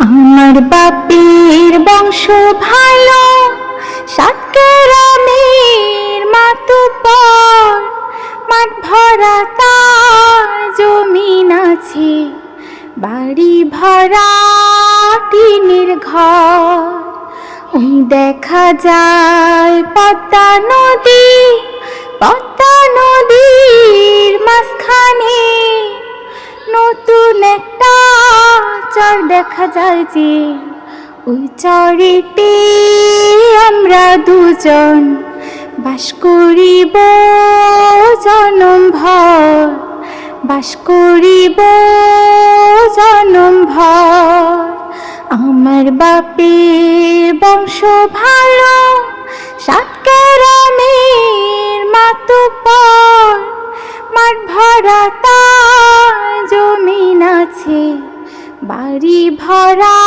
আমার বাপের বংশ ভালো, সাতগ্রামের মাতুব্বর, মাঠ ভরা তার জমিন আছে, বাড়ি ভরা টিনের ঘর। ওই দেখা যায় পদ্মা নদী, পদ্মা নদীর মাঝখানে নতুন একটা চর দেখা যায় যে, ওই চরেতে আমরা দুজন বাস করিব জনম ভর, বাস করিব জনম ভর। আমার বাপের বংশ ভালো, সাতগ্রামের মাতুব্বর, মাঠ ভরা তার জমিন আছে, বাড়ি ভরা